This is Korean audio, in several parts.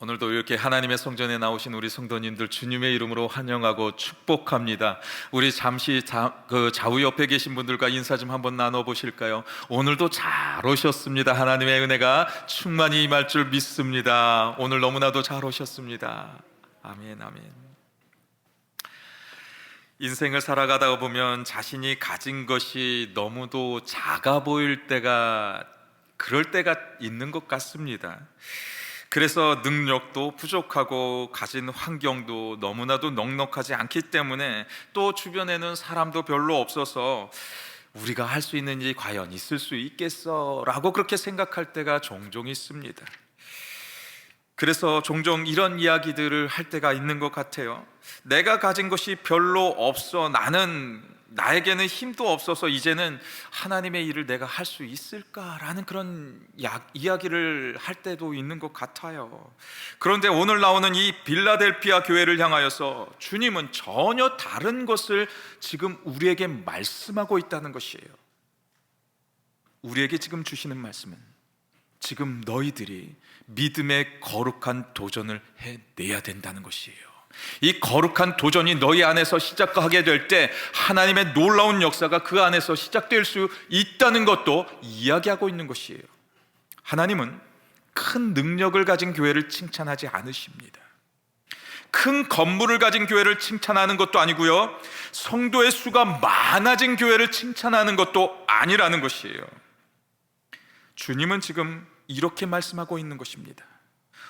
오늘도 이렇게 하나님의 성전에 나오신 우리 성도님들 주님의 이름으로 환영하고 축복합니다. 우리 잠시 좌우 옆에 계신 분들과 인사 좀 한번 나눠보실까요? 오늘도 잘 오셨습니다. 하나님의 은혜가 충만히 임할 줄 믿습니다. 오늘 너무나도 잘 오셨습니다. 아멘, 아멘. 인생을 살아가다 보면 자신이 가진 것이 너무도 작아 보일 때가, 그럴 때가 있는 것 같습니다. 그래서 능력도 부족하고 가진 환경도 너무나도 넉넉하지 않기 때문에, 또 주변에는 사람도 별로 없어서 우리가 할 수 있는 일이 과연 있을 수 있겠어? 라고 그렇게 생각할 때가 종종 있습니다. 그래서 종종 이런 이야기들을 할 때가 있는 것 같아요. 내가 가진 것이 별로 없어. 나에게는 힘도 없어서 이제는 하나님의 일을 내가 할 수 있을까라는 그런 이야기를 할 때도 있는 것 같아요. 그런데 오늘 나오는 이 빌라델피아 교회를 향하여서 주님은 전혀 다른 것을 지금 우리에게 말씀하고 있다는 것이에요. 우리에게 지금 주시는 말씀은, 지금 너희들이 믿음의 거룩한 도전을 해내야 된다는 것이에요. 이 거룩한 도전이 너희 안에서 시작하게 될 때 하나님의 놀라운 역사가 그 안에서 시작될 수 있다는 것도 이야기하고 있는 것이에요. 하나님은 큰 능력을 가진 교회를 칭찬하지 않으십니다. 큰 건물을 가진 교회를 칭찬하는 것도 아니고요, 성도의 수가 많아진 교회를 칭찬하는 것도 아니라는 것이에요. 주님은 지금 이렇게 말씀하고 있는 것입니다.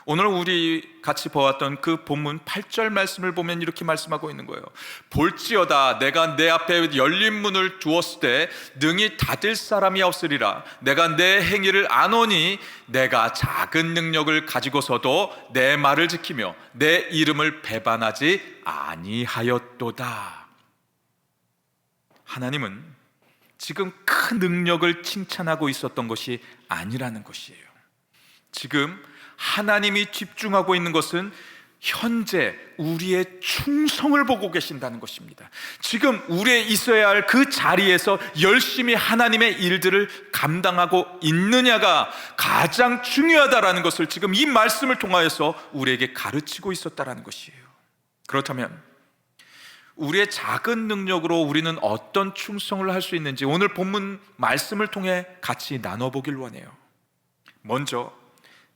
오늘 우리 같이 보았던 그 본문 8절 말씀을 보면 이렇게 말씀하고 있는 거예요. 볼지어다 내가 내 앞에 열린 문을 두었을 때 능히 닫을 사람이 없으리라. 내가 내 행위를 아노니 내가 작은 능력을 가지고서도 내 말을 지키며 내 이름을 배반하지 아니하였도다. 하나님은 지금 큰 능력을 칭찬하고 있었던 것이 아니라는 것이에요. 지금 하나님이 집중하고 있는 것은 현재 우리의 충성을 보고 계신다는 것입니다. 지금 우리의 있어야 할 그 자리에서 열심히 하나님의 일들을 감당하고 있느냐가 가장 중요하다라는 것을 지금 이 말씀을 통하여서 우리에게 가르치고 있었다라는 것이에요. 그렇다면 우리의 작은 능력으로 우리는 어떤 충성을 할 수 있는지 오늘 본문 말씀을 통해 같이 나눠보길 원해요. 먼저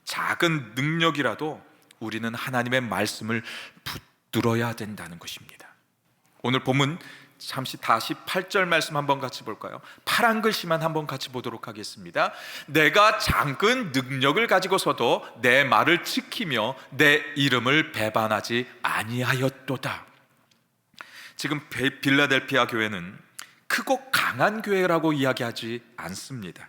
작은 능력이라도 우리는 하나님의 말씀을 붙들어야 된다는 것입니다. 오늘 본문 잠시 다시 8절 말씀 한번 같이 볼까요? 파란 글씨만 한번 같이 보도록 하겠습니다. 내가 작은 능력을 가지고서도 내 말을 지키며 내 이름을 배반하지 아니하였도다. 지금 빌라델피아 교회는 크고 강한 교회라고 이야기하지 않습니다.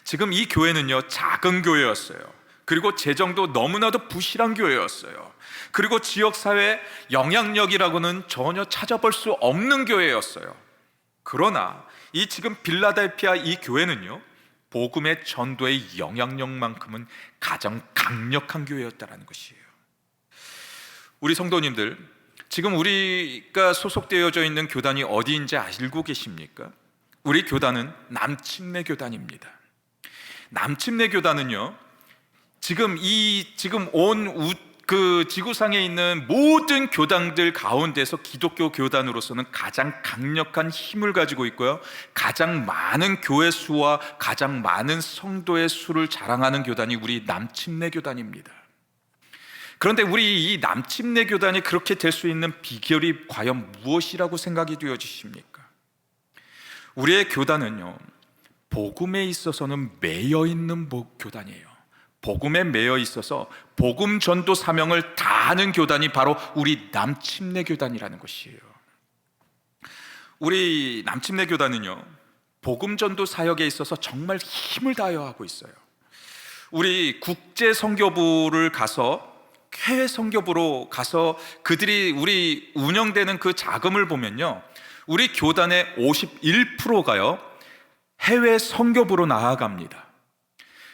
지금 이 교회는요, 작은 교회였어요. 그리고 재정도 너무나도 부실한 교회였어요. 그리고 지역사회 영향력이라고는 전혀 찾아볼 수 없는 교회였어요. 그러나 이 지금 빌라델피아 이 교회는요, 복음의 전도의 영향력만큼은 가장 강력한 교회였다는 것이에요. 우리 성도님들, 지금 우리가 소속되어져 있는 교단이 어디인지 알고 계십니까? 우리 교단은 남침내 교단입니다. 남침내 교단은요, 지금 온 지구상에 있는 모든 교단들 가운데서 기독교 교단으로서는 가장 강력한 힘을 가지고 있고요, 가장 많은 교회 수와 가장 많은 성도의 수를 자랑하는 교단이 우리 남침내 교단입니다. 그런데 우리 이 남침내 교단이 그렇게 될 수 있는 비결이 과연 무엇이라고 생각이 되어지십니까? 우리의 교단은요, 복음에 있어서는 매여 있는 교단이에요. 복음에 매여 있어서 복음 전도 사명을 다하는 교단이 바로 우리 남침내 교단이라는 것이에요. 우리 남침내 교단은요, 복음 전도 사역에 있어서 정말 힘을 다하여 하고 있어요. 우리 국제 선교부를 가서, 해외 선교부로 가서 그들이 우리 운영되는 그 자금을 보면요, 우리 교단의 51%가요 해외 선교부로 나아갑니다.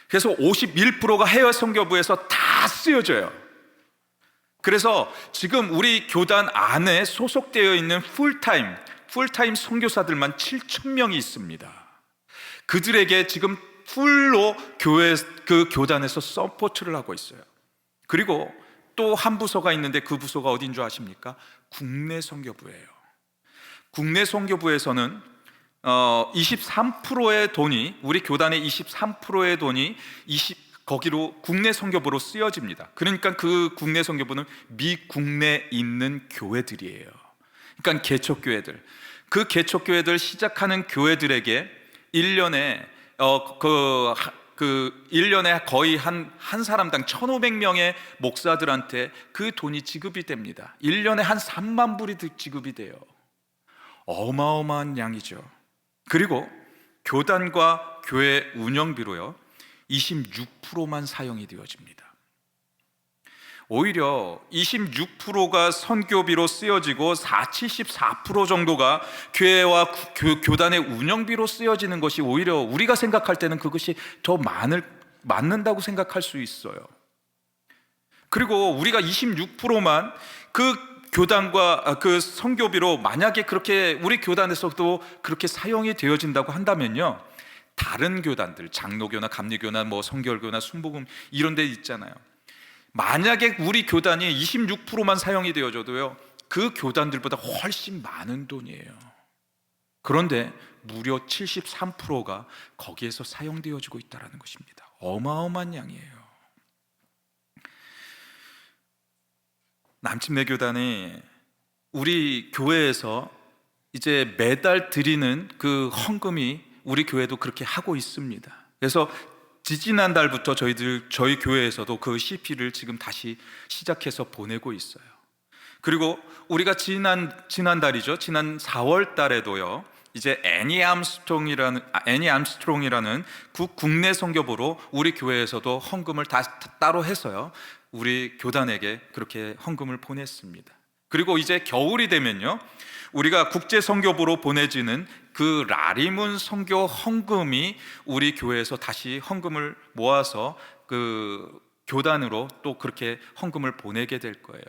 그래서 51%가 해외 선교부에서 다 쓰여져요. 그래서 지금 우리 교단 안에 소속되어 있는 풀타임 선교사들만 7,000명이 있습니다. 그들에게 지금 풀로 교단에서 서포트를 하고 있어요. 그리고 또 한 부서가 있는데 그 부서가 어딘 줄 아십니까? 국내 선교부예요. 국내 선교부에서는 23%의 돈이, 우리 교단의 23%의 돈이 거기로 국내 선교부로 쓰여집니다. 그러니까 그 국내 선교부는 미국내에 있는 교회들이에요. 그러니까 개척교회들, 그 개척교회들 시작하는 교회들에게 1년에 1년에 거의 한 사람당 1,500명의 목사들한테 그 돈이 지급이 됩니다. 1년에 한 3만 불이 지급이 돼요. 어마어마한 양이죠. 그리고 교단과 교회 운영비로요 26%만 사용이 되어집니다. 오히려 26%가 선교비로 쓰여지고 74% 정도가 교회와 교단의 운영비로 쓰여지는 것이 오히려 우리가 생각할 때는 그것이 더 맞는다고 생각할 수 있어요. 그리고 우리가 26%만 그 교단과 그 선교비로 만약에 그렇게 우리 교단에서도 그렇게 사용이 되어진다고 한다면요, 다른 교단들, 장로교나 감리교나 뭐 성결교나 순복음 이런 데 있잖아요. 만약에 우리 교단이 26%만 사용이 되어져도요, 그 교단들보다 훨씬 많은 돈이에요. 그런데 무려 73%가 거기에서 사용되어지고 있다는 것입니다. 어마어마한 양이에요. 남침내 교단이 우리 교회에서 이제 매달 드리는 그 헌금이 우리 교회도 그렇게 하고 있습니다. 그래서 지지난달부터 저희 교회에서도 그 CP를 지금 다시 시작해서 보내고 있어요. 그리고 우리가 지난달이죠. 지난 4월 달에도요, 이제 애니 암스트롱이라는 국내 선교부로 우리 교회에서도 헌금을 따로 해서요, 우리 교단에게 그렇게 헌금을 보냈습니다. 그리고 이제 겨울이 되면요, 우리가 국제 선교부로 보내지는 그 라리문 선교 헌금이 우리 교회에서 다시 헌금을 모아서 그 교단으로 또 그렇게 헌금을 보내게 될 거예요.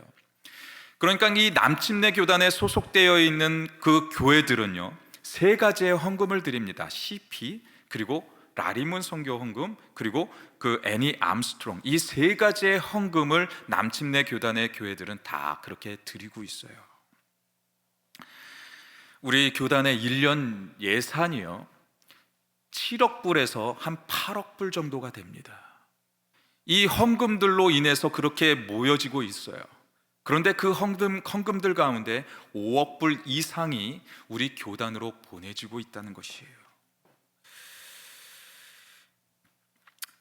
그러니까 이 남침내 교단에 소속되어 있는 그 교회들은요, 세 가지의 헌금을 드립니다. CP, 그리고 라리문 선교 헌금, 그리고 그 애니 암스트롱, 이 세 가지의 헌금을 남침내 교단의 교회들은 다 그렇게 드리고 있어요. 우리 교단의 1년 예산이요 7억 불에서 한 8억 불 정도가 됩니다. 이 헌금들로 인해서 그렇게 모여지고 있어요. 그런데 그 헌금들 가운데 5억 불 이상이 우리 교단으로 보내지고 있다는 것이에요.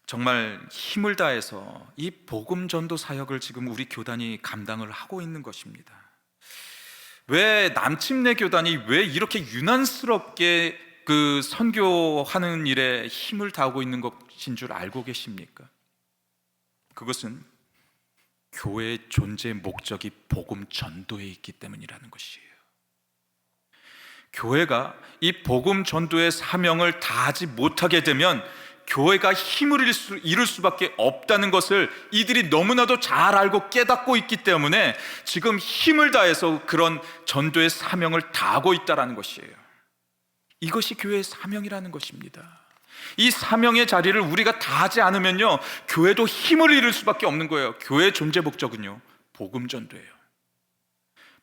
정말 힘을 다해서 이 복음 전도 사역을 지금 우리 교단이 감당을 하고 있는 것입니다. 왜 남침내 교단이 왜 이렇게 유난스럽게 그 선교하는 일에 힘을 다하고 있는 것인 줄 알고 계십니까? 그것은 교회의 존재 목적이 복음 전도에 있기 때문이라는 것이에요. 교회가 이 복음 전도의 사명을 다하지 못하게 되면 교회가 힘을 잃을 수밖에 없다는 것을 이들이 너무나도 잘 알고 깨닫고 있기 때문에 지금 힘을 다해서 그런 전도의 사명을 다하고 있다는 것이에요. 이것이 교회의 사명이라는 것입니다. 이 사명의 자리를 우리가 다하지 않으면요, 교회도 힘을 잃을 수밖에 없는 거예요. 교회의 존재 목적은요, 복음 전도예요.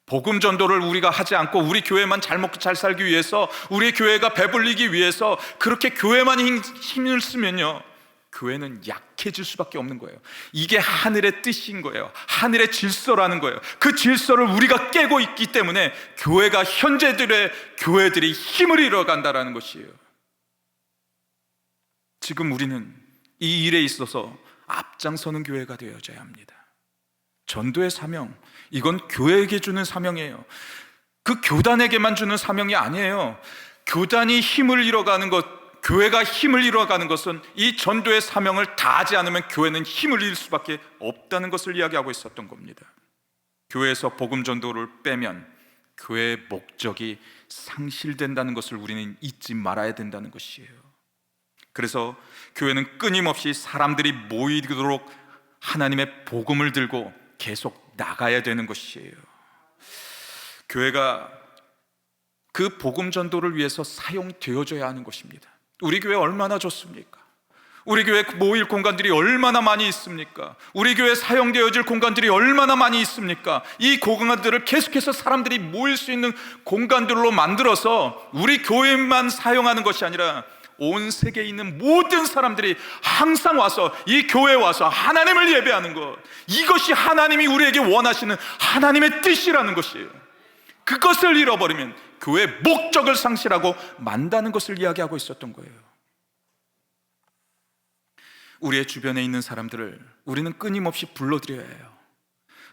복음 전도를 우리가 하지 않고 우리 교회만 잘 먹고 잘 살기 위해서, 우리 교회가 배불리기 위해서 그렇게 교회만 힘을 쓰면요, 교회는 약해질 수밖에 없는 거예요. 이게 하늘의 뜻인 거예요. 하늘의 질서라는 거예요. 그 질서를 우리가 깨고 있기 때문에 교회가 현재들의 교회들이 힘을 잃어간다는 것이에요. 지금 우리는 이 일에 있어서 앞장서는 교회가 되어져야 합니다. 전도의 사명, 이건 교회에게 주는 사명이에요. 그 교단에게만 주는 사명이 아니에요. 교단이 힘을 잃어가는 것, 교회가 힘을 잃어가는 것은 이 전도의 사명을 다하지 않으면 교회는 힘을 잃을 수밖에 없다는 것을 이야기하고 있었던 겁니다. 교회에서 복음 전도를 빼면 교회의 목적이 상실된다는 것을 우리는 잊지 말아야 된다는 것이에요. 그래서 교회는 끊임없이 사람들이 모이도록 하나님의 복음을 들고 계속 나가야 되는 것이에요. 교회가 그 복음 전도를 위해서 사용되어져야 하는 것입니다. 우리 교회 얼마나 좋습니까? 우리 교회 모일 공간들이 얼마나 많이 있습니까? 우리 교회 사용되어질 공간들이 얼마나 많이 있습니까? 이 공간들을 계속해서 사람들이 모일 수 있는 공간들로 만들어서 우리 교회만 사용하는 것이 아니라 온 세계에 있는 모든 사람들이 항상 와서 이 교회에 와서 하나님을 예배하는 것, 이것이 하나님이 우리에게 원하시는 하나님의 뜻이라는 것이에요. 그것을 잃어버리면 교회의 목적을 상실하고 만다는 것을 이야기하고 있었던 거예요. 우리의 주변에 있는 사람들을 우리는 끊임없이 불러들여야 해요.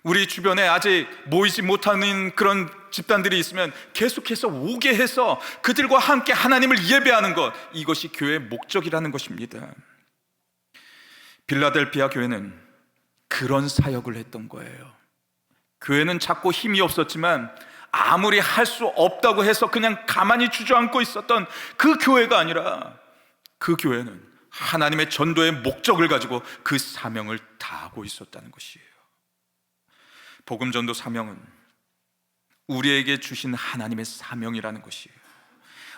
우리 주변에 아직 모이지 못하는 그런 집단들이 있으면 계속해서 오게 해서 그들과 함께 하나님을 예배하는 것, 이것이 교회의 목적이라는 것입니다. 빌라델피아 교회는 그런 사역을 했던 거예요. 교회는 자꾸 힘이 없었지만 아무리 할 수 없다고 해서 그냥 가만히 주저앉고 있었던 그 교회가 아니라, 그 교회는 하나님의 전도의 목적을 가지고 그 사명을 다하고 있었다는 것이에요. 복음 전도 사명은 우리에게 주신 하나님의 사명이라는 것이에요.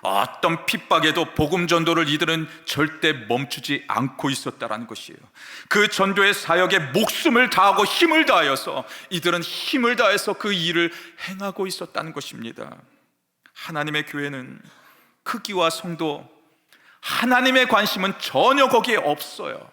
어떤 핍박에도 복음 전도를 이들은 절대 멈추지 않고 있었다는 것이에요. 그 전도의 사역에 목숨을 다하고 힘을 다하여서 이들은 힘을 다해서 그 일을 행하고 있었다는 것입니다. 하나님의 교회는 크기와 성도, 하나님의 관심은 전혀 거기에 없어요.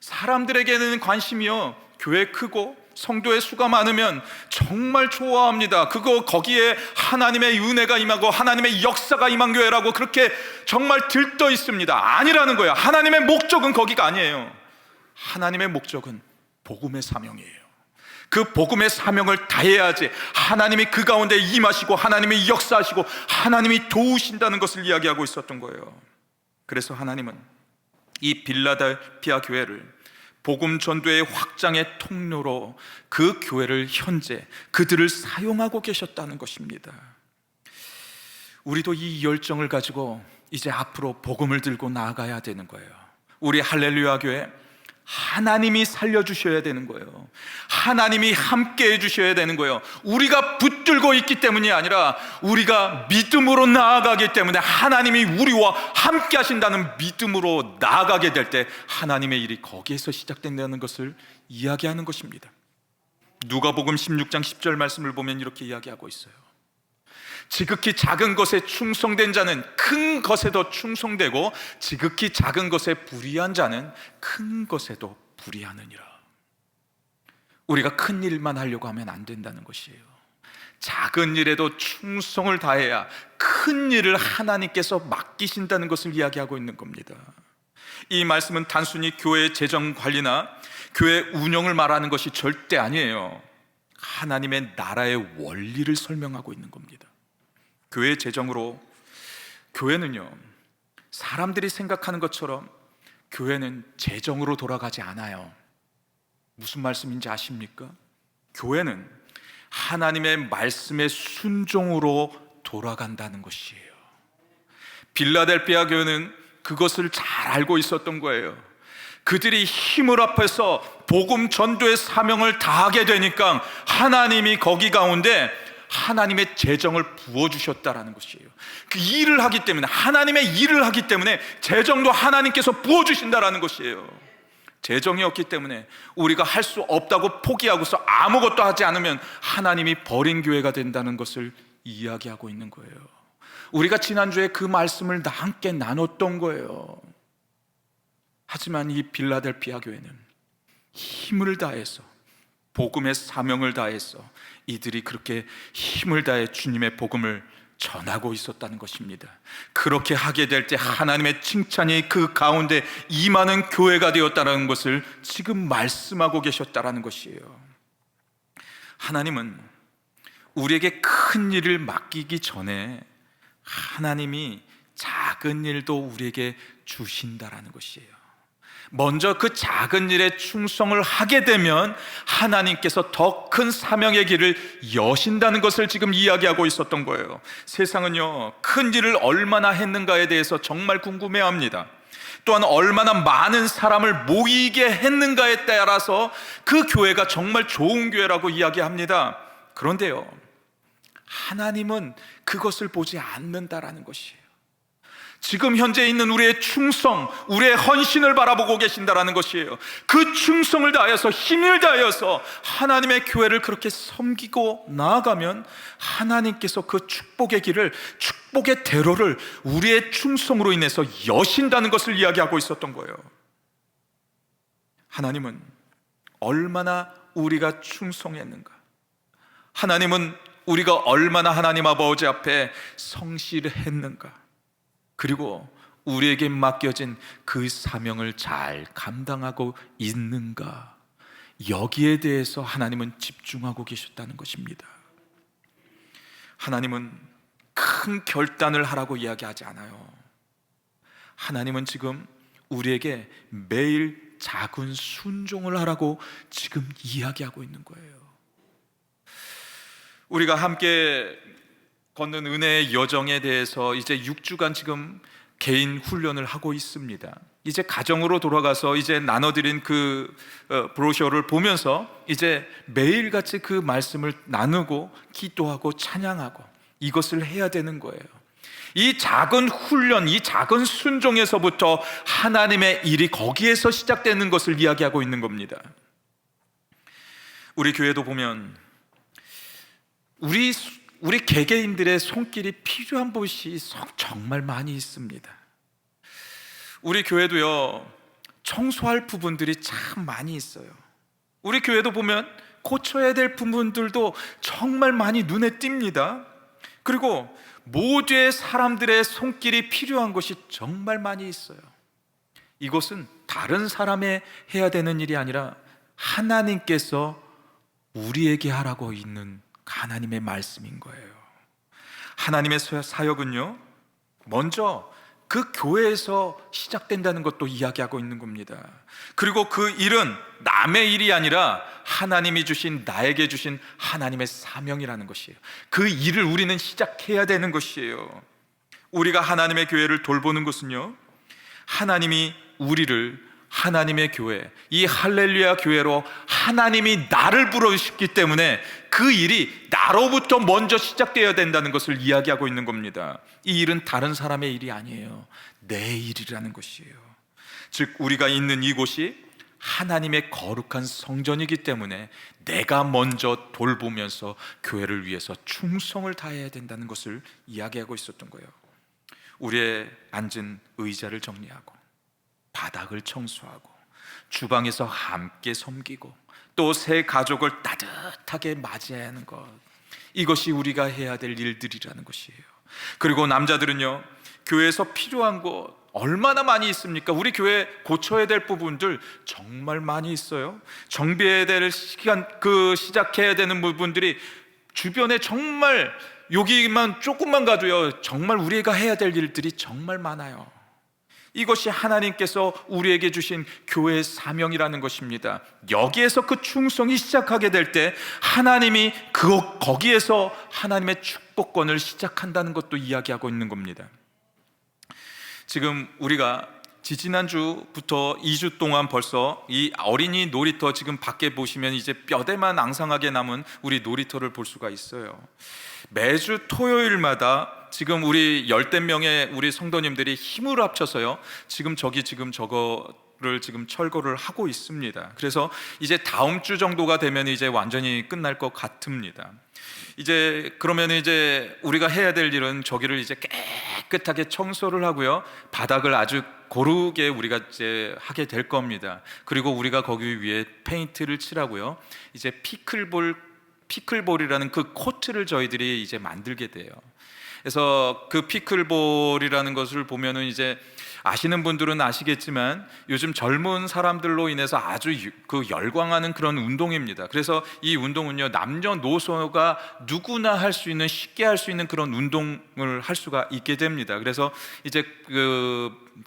사람들에게는 관심이요, 교회 크고 성도의 수가 많으면 정말 좋아합니다. 거기에 하나님의 은혜가 임하고 하나님의 역사가 임한 교회라고 그렇게 정말 들떠 있습니다. 아니라는 거예요. 하나님의 목적은 거기가 아니에요. 하나님의 목적은 복음의 사명이에요. 그 복음의 사명을 다해야지 하나님이 그 가운데 임하시고 하나님이 역사하시고 하나님이 도우신다는 것을 이야기하고 있었던 거예요. 그래서 하나님은 이 빌라델피아 교회를 복음 전도의 확장의 통로로 그 교회를 현재 그들을 사용하고 계셨다는 것입니다. 우리도 이 열정을 가지고 이제 앞으로 복음을 들고 나아가야 되는 거예요. 우리 할렐루야 교회, 하나님이 살려주셔야 되는 거예요. 하나님이 함께 해주셔야 되는 거예요. 우리가 붙들고 있기 때문이 아니라 우리가 믿음으로 나아가기 때문에 하나님이 우리와 함께 하신다는 믿음으로 나아가게 될 때 하나님의 일이 거기에서 시작된다는 것을 이야기하는 것입니다. 누가복음 16장 10절 말씀을 보면 이렇게 이야기하고 있어요. 지극히 작은 것에 충성된 자는 큰 것에도 충성되고 지극히 작은 것에 불의한 자는 큰 것에도 불의하느니라. 우리가 큰 일만 하려고 하면 안 된다는 것이에요. 작은 일에도 충성을 다해야 큰 일을 하나님께서 맡기신다는 것을 이야기하고 있는 겁니다. 이 말씀은 단순히 교회의 재정 관리나 교회 운영을 말하는 것이 절대 아니에요. 하나님의 나라의 원리를 설명하고 있는 겁니다. 교회 재정으로, 교회는요, 사람들이 생각하는 것처럼 교회는 재정으로 돌아가지 않아요. 무슨 말씀인지 아십니까? 교회는 하나님의 말씀의 순종으로 돌아간다는 것이에요. 빌라델피아 교회는 그것을 잘 알고 있었던 거예요. 그들이 힘을 합해서 복음 전도의 사명을 다하게 되니까 하나님이 거기 가운데 하나님의 재정을 부어주셨다라는 것이에요. 그 일을 하기 때문에, 하나님의 일을 하기 때문에 재정도 하나님께서 부어주신다라는 것이에요. 재정이 없기 때문에 우리가 할 수 없다고 포기하고서 아무것도 하지 않으면 하나님이 버린 교회가 된다는 것을 이야기하고 있는 거예요. 우리가 지난주에 그 말씀을 함께 나눴던 거예요. 하지만 이 빌라델피아 교회는 힘을 다해서, 복음의 사명을 다해서 이들이 그렇게 힘을 다해 주님의 복음을 전하고 있었다는 것입니다. 그렇게 하게 될 때 하나님의 칭찬이 그 가운데 임하는 교회가 되었다는 것을 지금 말씀하고 계셨다는 것이에요. 하나님은 우리에게 큰 일을 맡기기 전에 하나님이 작은 일도 우리에게 주신다라는 것이에요. 먼저 그 작은 일에 충성을 하게 되면 하나님께서 더 큰 사명의 길을 여신다는 것을 지금 이야기하고 있었던 거예요. 세상은요, 큰 일을 얼마나 했는가에 대해서 정말 궁금해합니다. 또한 얼마나 많은 사람을 모이게 했는가에 따라서 그 교회가 정말 좋은 교회라고 이야기합니다. 그런데요, 하나님은 그것을 보지 않는다라는 것이에요. 지금 현재 있는 우리의 충성, 우리의 헌신을 바라보고 계신다라는 것이에요. 그 충성을 다하여서, 힘을 다하여서 하나님의 교회를 그렇게 섬기고 나아가면 하나님께서 그 축복의 길을, 축복의 대로를 우리의 충성으로 인해서 여신다는 것을 이야기하고 있었던 거예요. 하나님은 얼마나 우리가 충성했는가, 하나님은 우리가 얼마나 하나님 아버지 앞에 성실했는가, 그리고 우리에게 맡겨진 그 사명을 잘 감당하고 있는가, 여기에 대해서 하나님은 집중하고 계셨다는 것입니다. 하나님은 큰 결단을 하라고 이야기하지 않아요. 하나님은 지금 우리에게 매일 작은 순종을 하라고 지금 이야기하고 있는 거예요. 우리가 함께 걷는 은혜의 여정에 대해서 이제 6주간 지금 개인 훈련을 하고 있습니다. 이제 가정으로 돌아가서 이제 나눠드린 그 브로셔를 보면서 이제 매일같이 그 말씀을 나누고 기도하고 찬양하고 이것을 해야 되는 거예요. 이 작은 훈련, 이 작은 순종에서부터 하나님의 일이 거기에서 시작되는 것을 이야기하고 있는 겁니다. 우리 교회도 보면 우리 개개인들의 손길이 필요한 곳이 정말 많이 있습니다. 우리 교회도요, 청소할 부분들이 참 많이 있어요. 우리 교회도 보면 고쳐야 될 부분들도 정말 많이 눈에 띕니다. 그리고 모두의 사람들의 손길이 필요한 것이 정말 많이 있어요. 이것은 다른 사람의 해야 되는 일이 아니라 하나님께서 우리에게 하라고 있는 하나님의 말씀인 거예요. 하나님의 사역은요, 먼저 그 교회에서 시작된다는 것도 이야기하고 있는 겁니다. 그리고 그 일은 남의 일이 아니라 하나님이 주신, 나에게 주신 하나님의 사명이라는 것이에요. 그 일을 우리는 시작해야 되는 것이에요. 우리가 하나님의 교회를 돌보는 것은요, 하나님이 우리를 하나님의 교회, 이 할렐루야 교회로 하나님이 나를 부르셨기 때문에 그 일이 나로부터 먼저 시작되어야 된다는 것을 이야기하고 있는 겁니다. 이 일은 다른 사람의 일이 아니에요. 내 일이라는 것이에요. 즉 우리가 있는 이곳이 하나님의 거룩한 성전이기 때문에 내가 먼저 돌보면서 교회를 위해서 충성을 다해야 된다는 것을 이야기하고 있었던 거예요. 우리의 앉은 의자를 정리하고 바닥을 청소하고 주방에서 함께 섬기고 또 새 가족을 따뜻하게 맞이하는 것, 이것이 우리가 해야 될 일들이라는 것이에요. 그리고 남자들은요, 교회에서 필요한 것 얼마나 많이 있습니까? 우리 교회 고쳐야 될 부분들 정말 많이 있어요. 정비해야 될 시간, 시작해야 되는 부분들이 주변에 정말 여기만 조금만 가도요, 정말 우리가 해야 될 일들이 정말 많아요. 이것이 하나님께서 우리에게 주신 교회의 사명이라는 것입니다. 여기에서 그 충성이 시작하게 될 때 하나님이 거기에서 하나님의 축복권을 시작한다는 것도 이야기하고 있는 겁니다. 지금 우리가 지지난주부터 2주 동안 벌써 이 어린이 놀이터, 지금 밖에 보시면 이제 뼈대만 앙상하게 남은 우리 놀이터를 볼 수가 있어요. 매주 토요일마다 지금 우리 10명의 우리 성도님들이 힘을 합쳐서요, 지금 저거를 지금 철거를 하고 있습니다. 그래서 이제 다음 주 정도가 되면 이제 완전히 끝날 것 같습니다. 이제 그러면 이제 우리가 해야 될 일은 저기를 이제 깨끗하게 청소를 하고요, 바닥을 아주 고르게 우리가 이제 하게 될 겁니다. 그리고 우리가 거기 위에 페인트를 칠하고요, 이제 피클볼이라는 그 코트를 저희들이 이제 만들게 돼요. 그래서 그 피클볼이라는 것을 보면은 이제 아시는 분들은 아시겠지만 요즘 젊은 사람들로 인해서 아주 열광하는 그런 운동입니다. 그래서 이 운동은요, 남녀노소가 누구나 할 수 있는, 쉽게 할 수 있는 그런 운동을 할 수가 있게 됩니다. 그래서 이제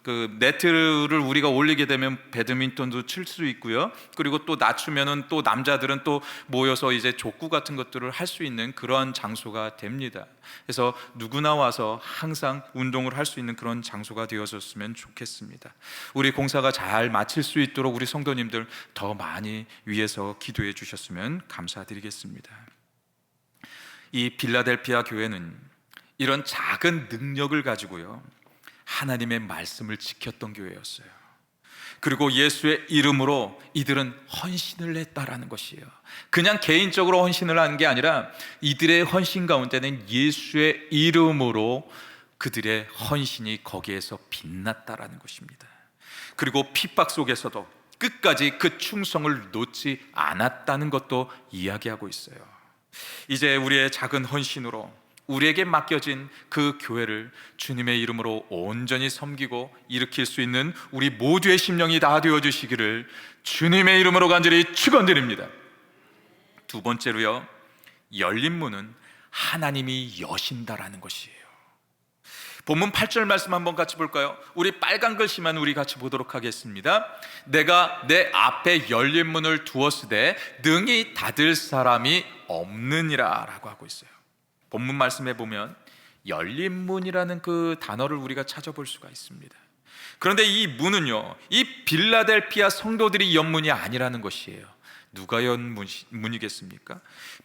그 네트를 우리가 올리게 되면 배드민턴도 칠 수 있고요, 그리고 또 낮추면은 또 남자들은 또 모여서 이제 족구 같은 것들을 할 수 있는 그러한 장소가 됩니다. 그래서 누구나 와서 항상 운동을 할 수 있는 그런 장소가 되어졌으면 좋겠습니다. 우리 공사가 잘 마칠 수 있도록 우리 성도님들 더 많이 위해서 기도해 주셨으면 감사드리겠습니다. 이 빌라델피아 교회는 이런 작은 능력을 가지고요, 하나님의 말씀을 지켰던 교회였어요. 그리고 예수의 이름으로 이들은 헌신을 했다라는 것이에요. 그냥 개인적으로 헌신을 한 게 아니라 이들의 헌신 가운데는 예수의 이름으로 그들의 헌신이 거기에서 빛났다라는 것입니다. 그리고 핍박 속에서도 끝까지 그 충성을 놓지 않았다는 것도 이야기하고 있어요. 이제 우리의 작은 헌신으로 우리에게 맡겨진 그 교회를 주님의 이름으로 온전히 섬기고 일으킬 수 있는 우리 모두의 심령이 다 되어주시기를 주님의 이름으로 간절히 축원드립니다. 두 번째로요, 열린 문은 하나님이 여신다라는 것이에요. 본문 8절 말씀 한번 같이 볼까요? 우리 빨간 글씨만 우리 같이 보도록 하겠습니다. 내가 내 앞에 열린 문을 두었으되 능히 닫을 사람이 없느니라 라고 하고 있어요. 본문 말씀에 보면 열린 문이라는 그 단어를 우리가 찾아볼 수가 있습니다. 그런데 이 문은요, 이 빌라델피아 성도들이 연 문이 아니라는 것이에요. 누가 연 문이겠습니까?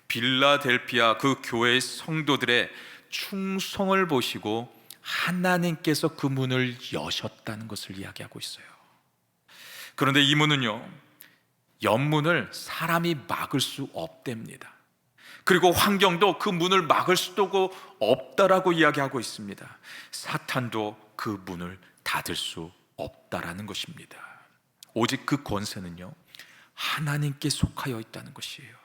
빌라델피아 그 교회의 성도들의 충성을 보시고 하나님께서 그 문을 여셨다는 것을 이야기하고 있어요. 그런데 이 문은요, 연문을 사람이 막을 수 없답니다. 그리고 환경도 그 문을 막을 수도 없다라고 이야기하고 있습니다. 사탄도 그 문을 닫을 수 없다라는 것입니다. 오직 그 권세는요, 하나님께 속하여 있다는 것이에요.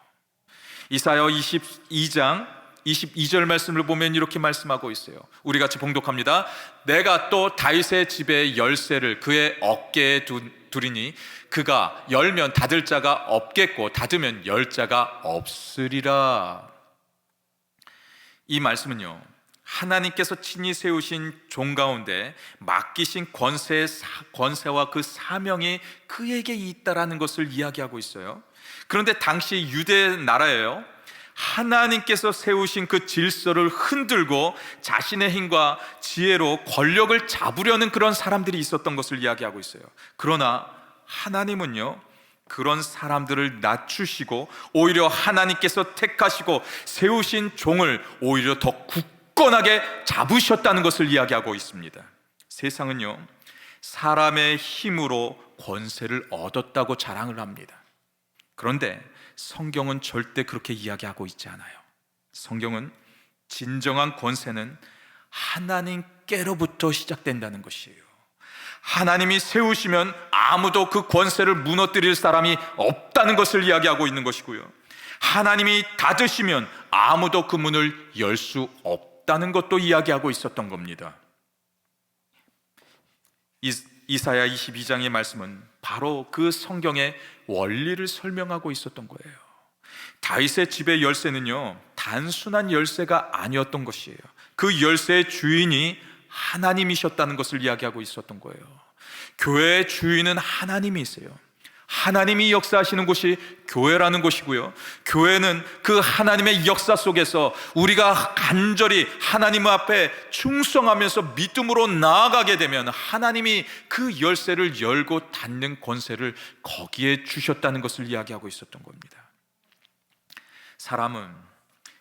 이사야 22장 22절 말씀을 보면 이렇게 말씀하고 있어요. 우리 같이 봉독합니다. 내가 또 다윗의 집의 열쇠를 그의 어깨에 두리니 그가 열면 닫을 자가 없겠고 닫으면 열 자가 없으리라. 이 말씀은요, 하나님께서 친히 세우신 종 가운데 맡기신 권세와 그 사명이 그에게 있다라는 것을 이야기하고 있어요. 그런데 당시 유대 나라예요, 하나님께서 세우신 그 질서를 흔들고 자신의 힘과 지혜로 권력을 잡으려는 그런 사람들이 있었던 것을 이야기하고 있어요. 그러나 하나님은요, 그런 사람들을 낮추시고 오히려 하나님께서 택하시고 세우신 종을 오히려 더 굳건하게 잡으셨다는 것을 이야기하고 있습니다. 세상은요, 사람의 힘으로 권세를 얻었다고 자랑을 합니다. 그런데 성경은 절대 그렇게 이야기하고 있지 않아요. 성경은 진정한 권세는 하나님께로부터 시작된다는 것이에요. 하나님이 세우시면 아무도 그 권세를 무너뜨릴 사람이 없다는 것을 이야기하고 있는 것이고요, 하나님이 닫으시면 아무도 그 문을 열 수 없다는 것도 이야기하고 있었던 겁니다. 이사야 22장의 말씀은 바로 그 성경의 원리를 설명하고 있었던 거예요. 다윗의 집의 열쇠는요, 단순한 열쇠가 아니었던 것이에요. 그 열쇠의 주인이 하나님이셨다는 것을 이야기하고 있었던 거예요. 교회의 주인은 하나님이세요. 하나님이 역사하시는 곳이 교회라는 것이고요, 교회는 그 하나님의 역사 속에서 우리가 간절히 하나님 앞에 충성하면서 믿음으로 나아가게 되면 하나님이 그 열쇠를 열고 닫는 권세를 거기에 주셨다는 것을 이야기하고 있었던 겁니다. 사람은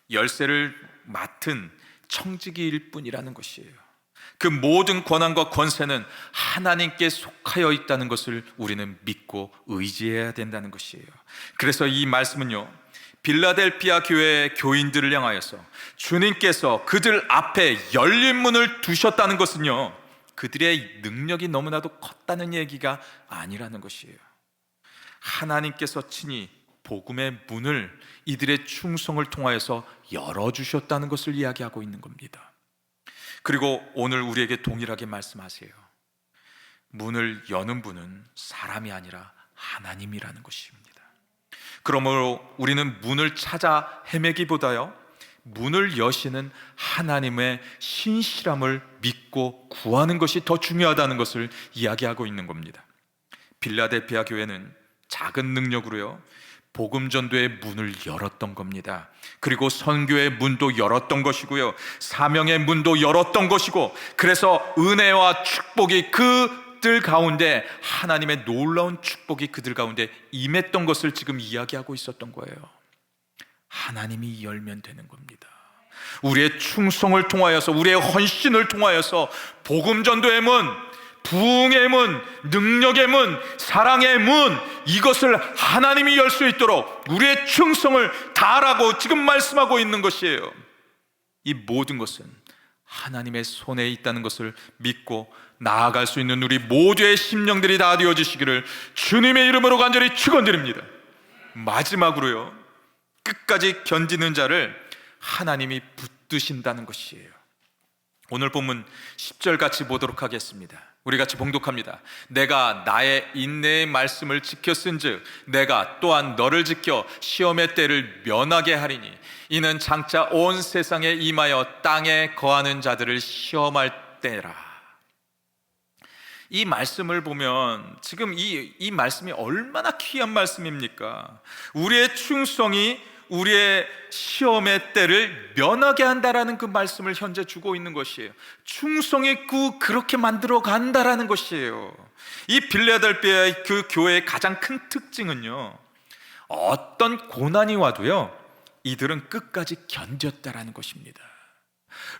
열쇠를 맡은 청지기일 뿐이라는 것이에요. 그 모든 권한과 권세는 하나님께 속하여 있다는 것을 우리는 믿고 의지해야 된다는 것이에요. 그래서 이 말씀은요, 빌라델피아 교회의 교인들을 향하여서 주님께서 그들 앞에 열린 문을 두셨다는 것은요, 그들의 능력이 너무나도 컸다는 얘기가 아니라는 것이에요. 하나님께서 친히 복음의 문을 이들의 충성을 통하여서 열어주셨다는 것을 이야기하고 있는 겁니다. 그리고 오늘 우리에게 동일하게 말씀하세요. 문을 여는 분은 사람이 아니라 하나님이라는 것입니다. 그러므로 우리는 문을 찾아 헤매기보다요, 문을 여시는 하나님의 신실함을 믿고 구하는 것이 더 중요하다는 것을 이야기하고 있는 겁니다. 빌라델피아 교회는 작은 능력으로요, 복음 전도의 문을 열었던 겁니다. 그리고 선교의 문도 열었던 것이고요, 사명의 문도 열었던 것이고, 그래서 은혜와 축복이 그들 가운데, 하나님의 놀라운 축복이 그들 가운데 임했던 것을 지금 이야기하고 있었던 거예요. 하나님이 열면 되는 겁니다. 우리의 충성을 통하여서, 우리의 헌신을 통하여서 복음 전도의 문, 부흥의 문, 능력의 문, 사랑의 문, 이것을 하나님이 열 수 있도록 우리의 충성을 다하라고 지금 말씀하고 있는 것이에요. 이 모든 것은 하나님의 손에 있다는 것을 믿고 나아갈 수 있는 우리 모두의 심령들이 다 되어지시기를 주님의 이름으로 간절히 축원드립니다. 마지막으로요, 끝까지 견디는 자를 하나님이 붙드신다는 것이에요. 오늘 본문 10절 같이 보도록 하겠습니다. 우리 같이 봉독합니다. 내가 나의 인내의 말씀을 지켰은즉 내가 또한 너를 지켜 시험의 때를 면하게 하리니 이는 장차 온 세상에 임하여 땅에 거하는 자들을 시험할 때라. 이 말씀을 보면 지금 이 말씀이 얼마나 귀한 말씀입니까? 우리의 충성이 우리의 시험의 때를 면하게 한다라는 그 말씀을 현재 주고 있는 것이에요. 충성이 그렇게 만들어 간다라는 것이에요. 이 빌라델피아의 그 교회의 가장 큰 특징은요, 어떤 고난이 와도요, 이들은 끝까지 견뎠다라는 것입니다.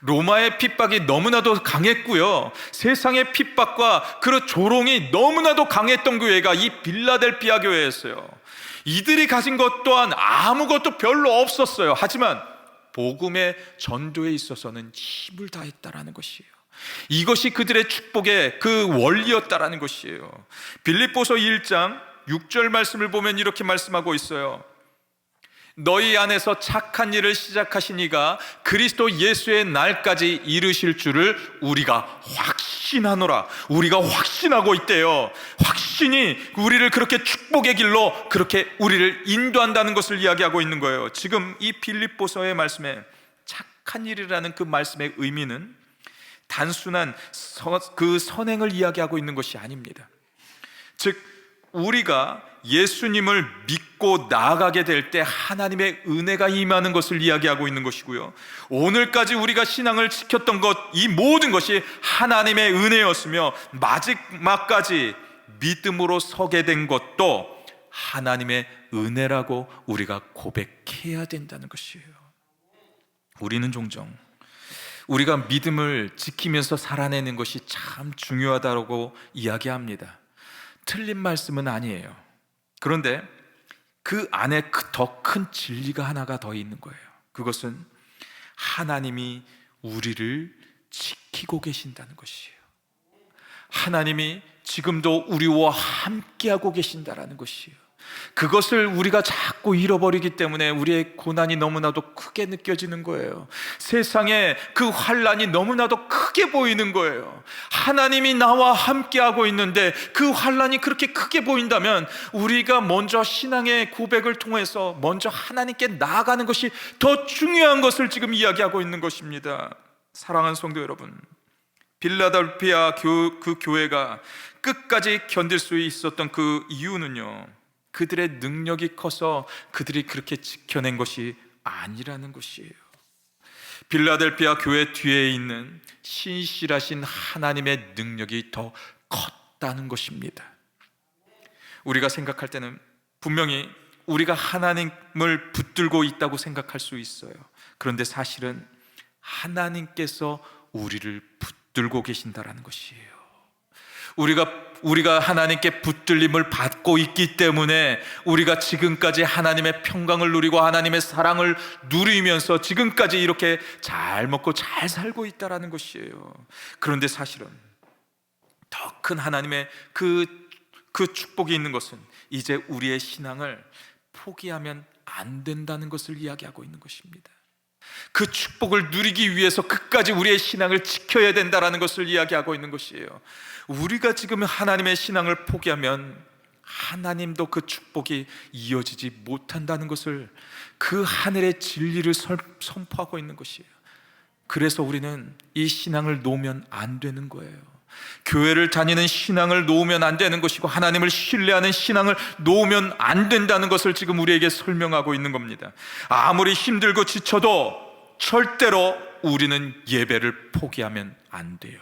로마의 핍박이 너무나도 강했고요, 세상의 핍박과 그 조롱이 너무나도 강했던 교회가 이 빌라델피아 교회였어요. 이들이 가진 것 또한 아무것도 별로 없었어요. 하지만 복음의 전도에 있어서는 힘을 다했다라는 것이에요. 이것이 그들의 축복의 그 원리였다라는 것이에요. 빌립보서 1장 6절 말씀을 보면 이렇게 말씀하고 있어요. 너희 안에서 착한 일을 시작하신 이가 그리스도 예수의 날까지 이르실 줄을 우리가 확신하노라. 우리가 확신하고 있대요. 확신이 우리를 그렇게 축복의 길로 그렇게 우리를 인도한다는 것을 이야기하고 있는 거예요. 지금 이 빌립보서의 말씀에 착한 일이라는 그 말씀의 의미는 단순한 그 선행을 이야기하고 있는 것이 아닙니다. 즉 우리가 예수님을 믿고 나아가게 될 때 하나님의 은혜가 임하는 것을 이야기하고 있는 것이고요, 오늘까지 우리가 신앙을 지켰던 것, 이 모든 것이 하나님의 은혜였으며 마지막까지 믿음으로 서게 된 것도 하나님의 은혜라고 우리가 고백해야 된다는 것이에요. 우리는 종종 우리가 믿음을 지키면서 살아내는 것이 참 중요하다고 이야기합니다. 틀린 말씀은 아니에요. 그런데 그 안에 더 큰 진리가 하나가 더 있는 거예요. 그것은 하나님이 우리를 지키고 계신다는 것이에요. 하나님이 지금도 우리와 함께하고 계신다는 것이에요. 그것을 우리가 자꾸 잃어버리기 때문에 우리의 고난이 너무나도 크게 느껴지는 거예요. 세상에 그 환난이 너무나도 크게 보이는 거예요. 하나님이 나와 함께하고 있는데 그 환난이 그렇게 크게 보인다면 우리가 먼저 신앙의 고백을 통해서 먼저 하나님께 나아가는 것이 더 중요한 것을 지금 이야기하고 있는 것입니다. 사랑하는 성도 여러분, 빌라델피아 그 교회가 끝까지 견딜 수 있었던 그 이유는요, 그들의 능력이 커서 그들이 그렇게 지켜낸 것이 아니라는 것이에요. 빌라델피아 교회 뒤에 있는 신실하신 하나님의 능력이 더 컸다는 것입니다. 우리가 생각할 때는 분명히 우리가 하나님을 붙들고 있다고 생각할 수 있어요. 그런데 사실은 하나님께서 우리를 붙들고 계신다라는 것이에요. 우리가 하나님께 붙들림을 받고 있기 때문에 우리가 지금까지 하나님의 평강을 누리고 하나님의 사랑을 누리면서 지금까지 이렇게 잘 먹고 잘 살고 있다라는 것이에요. 그런데 사실은 더 큰 하나님의 그 축복이 있는 것은 이제 우리의 신앙을 포기하면 안 된다는 것을 이야기하고 있는 것입니다. 그 축복을 누리기 위해서 끝까지 우리의 신앙을 지켜야 된다는 것을 이야기하고 있는 것이에요. 우리가 지금 하나님의 신앙을 포기하면 하나님도 그 축복이 이어지지 못한다는 것을, 그 하늘의 진리를 선포하고 있는 것이에요. 그래서 우리는 이 신앙을 놓으면 안 되는 거예요. 교회를 다니는 신앙을 놓으면 안 되는 것이고 하나님을 신뢰하는 신앙을 놓으면 안 된다는 것을 지금 우리에게 설명하고 있는 겁니다. 아무리 힘들고 지쳐도 절대로 우리는 예배를 포기하면 안 돼요.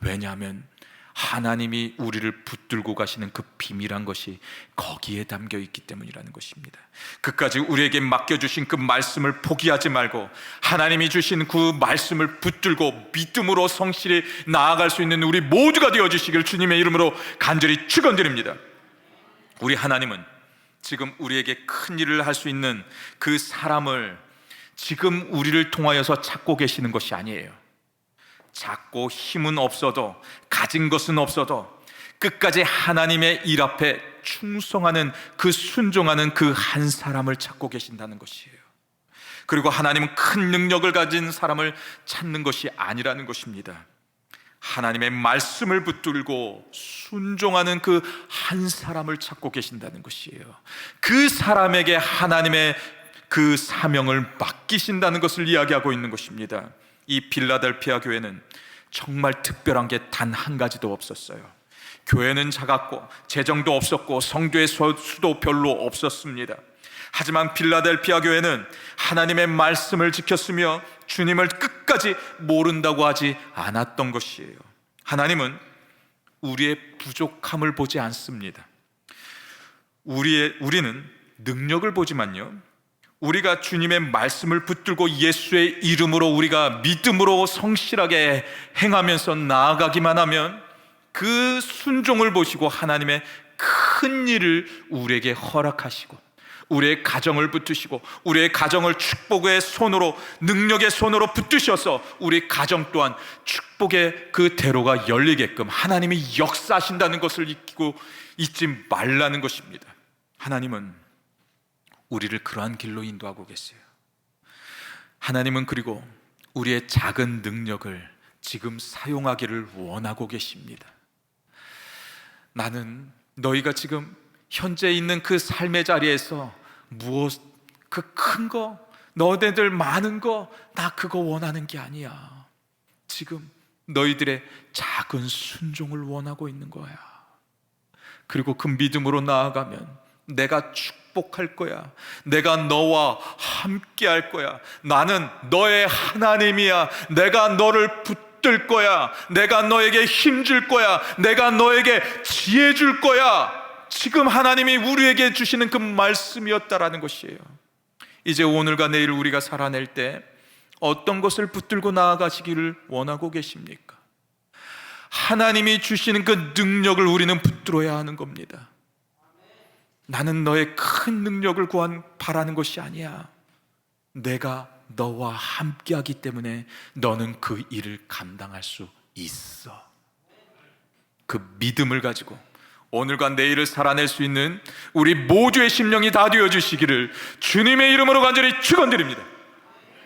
왜냐하면 하나님이 우리를 붙들고 가시는 그 비밀한 것이 거기에 담겨 있기 때문이라는 것입니다. 그까지 우리에게 맡겨주신 그 말씀을 포기하지 말고 하나님이 주신 그 말씀을 붙들고 믿음으로 성실히 나아갈 수 있는 우리 모두가 되어주시길 주님의 이름으로 간절히 축원드립니다. 우리 하나님은 지금 우리에게 큰 일을 할 수 있는 그 사람을 지금 우리를 통하여서 찾고 계시는 것이 아니에요. 작고 힘은 없어도, 가진 것은 없어도 끝까지 하나님의 일 앞에 충성하는, 그 순종하는 그 한 사람을 찾고 계신다는 것이에요. 그리고 하나님은 큰 능력을 가진 사람을 찾는 것이 아니라는 것입니다. 하나님의 말씀을 붙들고 순종하는 그 한 사람을 찾고 계신다는 것이에요. 그 사람에게 하나님의 그 사명을 맡기신다는 것을 이야기하고 있는 것입니다. 이 빌라델피아 교회는 정말 특별한 게 단 한 가지도 없었어요. 교회는 작았고 재정도 없었고 성도의 수도 별로 없었습니다. 하지만 빌라델피아 교회는 하나님의 말씀을 지켰으며 주님을 끝까지 모른다고 하지 않았던 것이에요. 하나님은 우리의 부족함을 보지 않습니다. 우리는 능력을 보지만요, 우리가 주님의 말씀을 붙들고 예수의 이름으로 우리가 믿음으로 성실하게 행하면서 나아가기만 하면 그 순종을 보시고 하나님의 큰 일을 우리에게 허락하시고 우리의 가정을 붙드시고 우리의 가정을 축복의 손으로, 능력의 손으로 붙드셔서 우리 가정 또한 축복의 그 대로가 열리게끔 하나님이 역사하신다는 것을 잊지 말라는 것입니다. 하나님은 우리를 그러한 길로 인도하고 계세요. 하나님은 그리고 우리의 작은 능력을 지금 사용하기를 원하고 계십니다. 나는 너희가 지금 현재 있는 그 삶의 자리에서 그 큰 거, 너네들 많은 거, 나 그거 원하는 게 아니야. 지금 너희들의 작은 순종을 원하고 있는 거야. 그리고 그 믿음으로 나아가면 내가 축복할 거야. 내가 너와 함께 할 거야. 나는 너의 하나님이야. 내가 너를 붙들 거야. 내가 너에게 힘 줄 거야. 내가 너에게 지혜 줄 거야. 지금 하나님이 우리에게 주시는 그 말씀이었다라는 것이에요. 이제 오늘과 내일 우리가 살아낼 때 어떤 것을 붙들고 나아가시기를 원하고 계십니까? 하나님이 주시는 그 능력을 우리는 붙들어야 하는 겁니다. 나는 너의 큰 능력을 바라는 것이 아니야. 내가 너와 함께하기 때문에 너는 그 일을 감당할 수 있어. 그 믿음을 가지고 오늘과 내일을 살아낼 수 있는 우리 모두의 심령이 다 되어주시기를 주님의 이름으로 간절히 축원드립니다.